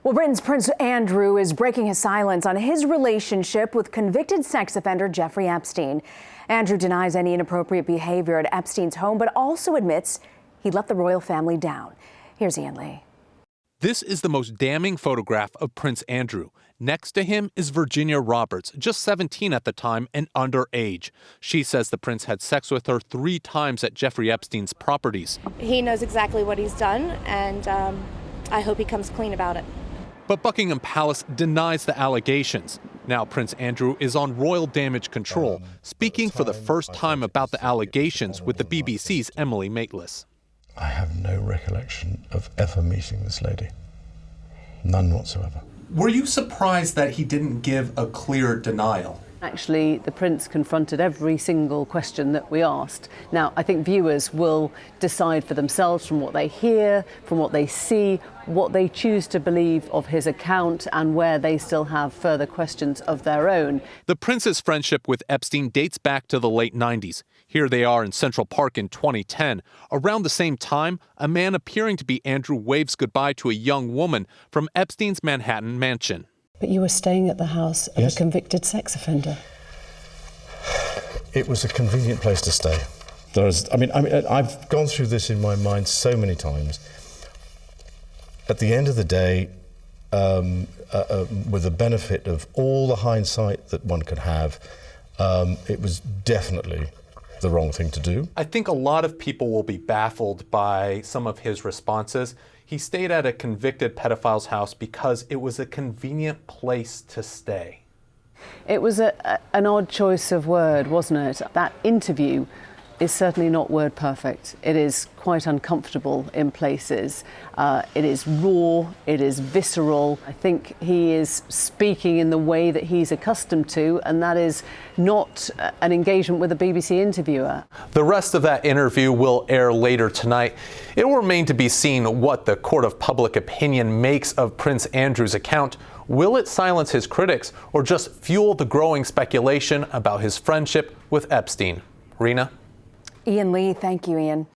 Well, Britain's Prince Andrew is breaking his silence on his relationship with convicted sex offender Jeffrey Epstein. Andrew denies any inappropriate behavior at Epstein's home, but also admits he let the royal family down. Here's Ian Lee. This is the most damning photograph of Prince Andrew. Next to him is Virginia Roberts, just 17 at the time and underage. She says the prince had sex with her 3 times at Jeffrey Epstein's properties. He knows exactly what he's done, and I hope he comes clean about it. But Buckingham Palace denies the allegations. Now Prince Andrew is on royal damage control, speaking for the first time about the allegations with the BBC's Emily Maitlis. I have no recollection of ever meeting this lady. None whatsoever. Were you surprised that he didn't give a clear denial? Actually, the Prince confronted every single question that we asked. Now, I think viewers will decide for themselves from what they hear, from what they see, what they choose to believe of his account and where they still have further questions of their own. The Prince's friendship with Epstein dates back to the late 90s. Here they are in Central Park in 2010. Around the same time, a man appearing to be Andrew waves goodbye to a young woman from Epstein's Manhattan mansion. But you were staying at the house of a convicted sex offender. It was a convenient place to stay. I've gone through this in my mind so many times. At the end of the day, with the benefit of all the hindsight that one could have, it was definitely the wrong thing to do. I think a lot of people will be baffled by some of his responses. He stayed at a convicted pedophile's house because it was a convenient place to stay. It was an odd choice of word, wasn't it? That interview is certainly not word perfect. It is quite uncomfortable in places. It is raw, it is visceral. I think he is speaking in the way that he's accustomed to, and that is not an engagement with a BBC interviewer. The rest of that interview will air later tonight. It will remain to be seen what the court of public opinion makes of Prince Andrew's account. Will it silence his critics or just fuel the growing speculation about his friendship with Epstein? Rena? Ian Lee, thank you, Ian.